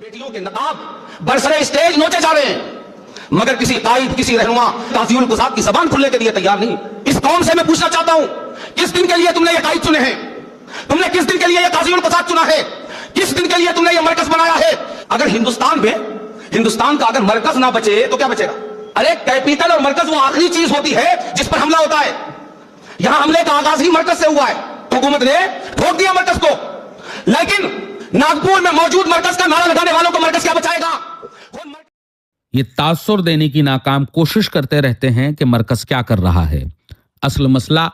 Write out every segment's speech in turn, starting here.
बेटियों के नकाब बरसरे स्टेज नोचे जा रहे हैं, मगर किसी कायद, किसी रहनुमा काज़ियुल क़ुज़ात की ज़बान खुलने के लिए तैयार नहीं। इस कौम से मैं पूछना चाहता हूं, किस दिन के लिए तुमने ये कायद चुने हैं? तुमने किस दिन के लिए ये काज़ियुल क़ुज़ात चुना है? किस दिन के लिए तुमने ये मरकज बनाया है? अगर हिंदुस्तान का अगर मरकज ना बचे तो क्या बचेगा? अरे कैपिटल और मरकज वो आखिरी चीज होती है जिस पर हमला होता है। यहां हमले का आगाज ही मरकज से हुआ है। हुकूमत ने ठोक दिया मरकज को, लेकिन नागपुर में मौजूद मरकज का नारा लगाने वालों को मरकज क्या बचाएगा? ये तासुर देने की नाकाम कोशिश करते रहते हैं कि मरकज क्या कर रहा है। असल मसला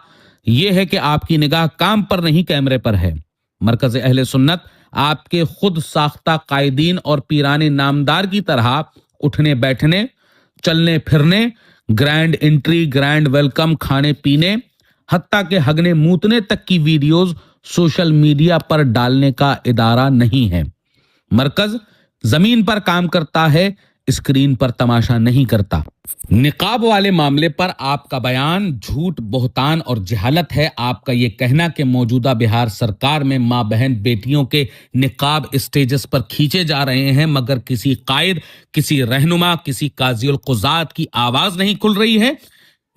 यह है कि आपकी निगाह काम पर नहीं, कैमरे पर है। मरकज अहले सुन्नत आपके खुद साख्ता कायदीन और पीराने नामदार की तरह उठने बैठने, चलने फिरने, ग्रैंड एंट्री, ग्रैंड वेलकम, खाने पीने, हत्ता के हगने मूतने तक की वीडियोस सोशल मीडिया पर डालने का इदारा नहीं है। मरकज जमीन पर काम करता है, स्क्रीन पर तमाशा नहीं करता। निकाब वाले मामले पर आपका बयान झूठ, बोहतान और जहालत है। आपका यह कहना कि मौजूदा बिहार सरकार में मां बहन बेटियों के निकाब स्टेजेस पर खींचे जा रहे हैं, मगर किसी कायद, किसी रहनुमा, किसी काज़ियुल क़ुज़ात की आवाज नहीं खुल रही है,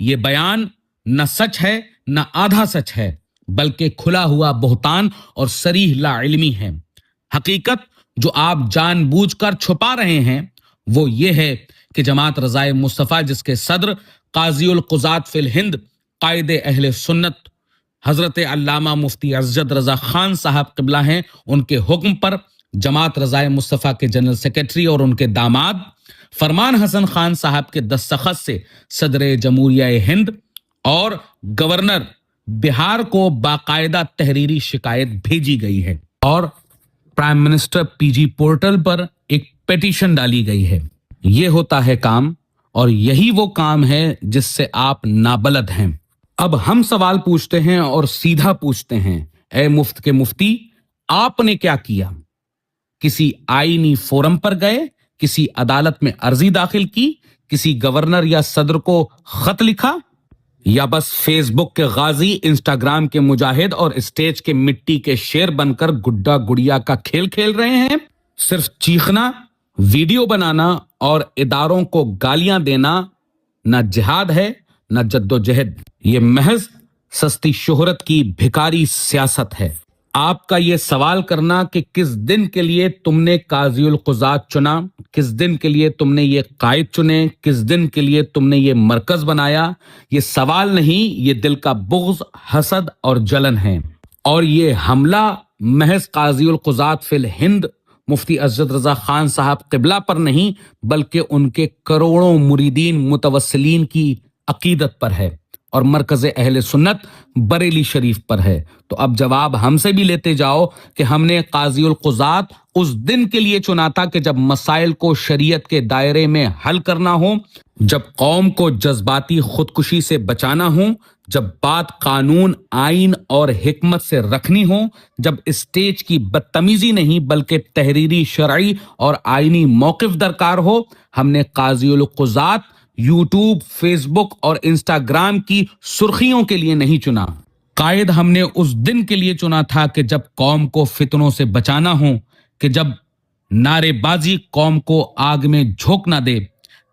यह बयान न सच है न आधा सच है, बल्कि खुला हुआ बोहतान और सरीह लाइल्मी है। हकीकत जो आप जानबूझकर छुपा रहे हैं वो ये है कि जमात रज़ाए मुस्तफ़ा, जिसके सदर काज़ियुल क़ुज़ात फिल हिंद कायदे अहले सुन्नत हजरत अल्लामा मुफ्ती अज़्ज़द रज़ा खान साहब क़िबला हैं, उनके हुक्म पर जमात रज़ाए मुस्तफ़ा के जनरल सेक्रेटरी और उनके दामाद फरमान हसन खान साहब के दस्तखत से सदर जमहूरिया हिंद और गवर्नर बिहार को बाकायदा तहरीरी शिकायत भेजी गई है और प्राइम मिनिस्टर पीजी पोर्टल पर एक पिटीशन डाली गई है। ये होता है काम, और यही वो काम है जिससे आप नाबलद हैं। अब हम सवाल पूछते हैं और सीधा पूछते हैं, ए मुफ्त के मुफ्ती, आपने क्या किया? किसी आईनी फोरम पर गए, किसी अदालत में अर्जी दाखिल की, किसी गवर्नर या सदर को खत लिखा, या बस फेसबुक के गाजी, इंस्टाग्राम के मुजाहिद और स्टेज के मिट्टी के शेर बनकर गुड्डा गुड़िया का खेल खेल रहे हैं? सिर्फ चीखना, वीडियो बनाना और इदारों को गालियां देना न जिहाद है न जद्दोजहद। ये महज सस्ती शोहरत की भिखारी सियासत है। आपका ये सवाल करना कि किस दिन के लिए तुमने काज़ियुल क़ुज़ात चुना, किस दिन के लिए तुमने ये कायद चुने, किस दिन के लिए तुमने ये मरकज बनाया, ये सवाल नहीं, ये दिल का बुग़्ज़, हसद और जलन है। और ये हमला महज काज़ियुल क़ुज़ात फिल हिंद मुफ्ती अज़्ज़द रज़ा खान साहब क़िबला पर नहीं, बल्कि उनके करोड़ों मुरीदीन मुतवस्सिलीन की अकीदत पर है और मरकज़ अहले सुन्नत बरेली शरीफ पर है। तो अब जवाब हमसे भी लेते जाओ कि हमने काज़ियुल क़ुज़ात उस दिन के लिए चुना था कि जब मसाइल को शरीयत के दायरे में हल करना हो, जब कौम को जज्बाती खुदकुशी से बचाना हो, जब बात कानून, आइन और हिकमत से रखनी हो, जब स्टेज की बदतमीजी नहीं बल्कि तहरीरी, शरई और आइनी मौक़िफ़ दरकार हो। हमने काज़ियुल क़ुज़ात यूट्यूब, फेसबुक और इंस्टाग्राम की सुर्खियों के लिए नहीं चुना। कायद हमने उस दिन के लिए चुना था कि जब कौम को फितनों से बचाना हो, कि जब नारेबाजी कौम को आग में झोंक ना दे,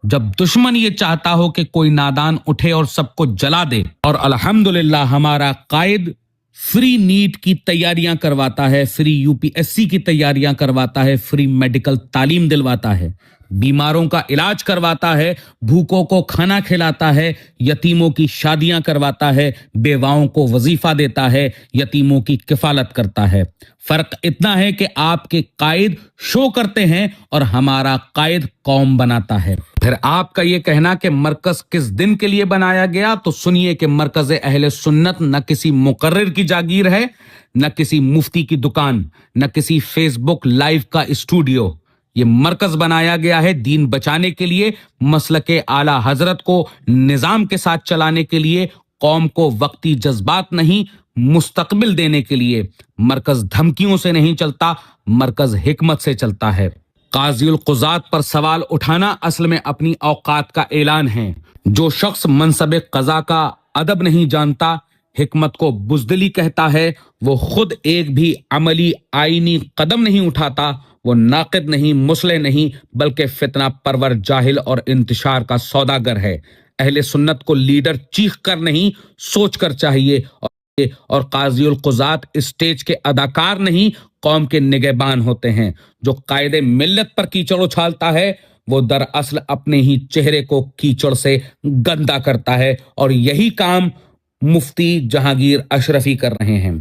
जब दुश्मन ये चाहता हो कि कोई नादान उठे और सबको जला दे। और अल्हम्दुलिल्लाह हमारा कायद फ्री नीट की तैयारियां करवाता है, फ्री यूपीएससी की तैयारियां करवाता है, फ्री मेडिकल तालीम दिलवाता है, बीमारों का इलाज करवाता है, भूखों को खाना खिलाता है, यतीमों की शादियां करवाता है, बेवाओं को वजीफा देता है, यतीमों की किफालत करता है। फर्क इतना है कि आपके कायद शो करते हैं और हमारा कायद कौम बनाता है। फिर आपका यह कहना कि मरकज किस दिन के लिए बनाया गया, तो सुनिए कि मरकज अहले सुन्नत न किसी मुकर्रिर की जागीर है, न किसी मुफ्ती की दुकान, न किसी फेसबुक लाइव का स्टूडियो। ये मरकज बनाया गया है दीन बचाने के लिए, मसलके आला हजरत को निजाम के साथ चलाने के लिए, कौम को वक्ती जज्बात नहीं मुस्तकबिल देने के लिए। मरकज धमकियों से नहीं चलता, मरकज हिकमत से चलता है। काज़ियुल क़ुज़ात पर सवाल उठाना असल में अपनी औकात का ऐलान है। जो शख्स मनसब क़ज़ा का अदब नहीं जानता, हिकमत को बुजदिली कहता है, वो खुद एक भी अमली आईनी कदम नहीं उठाता, वो नाकिद नहीं, मुसले नहीं, बल्कि फितना परवर जाहिल और इंतशार का सौदागर है। अहले सुन्नत को लीडर चीख कर नहीं सोच कर चाहिए, और काज़ीउल क़ुज़ात स्टेज के अदाकार नहीं कौम के निगहबान होते हैं। जो कायदे मिल्लत पर कीचड़ उछालता है वो दरअसल अपने ही चेहरे को कीचड़ से गंदा करता है, और यही काम मुफ्ती जहांगीर अशरफी कर रहे हैं।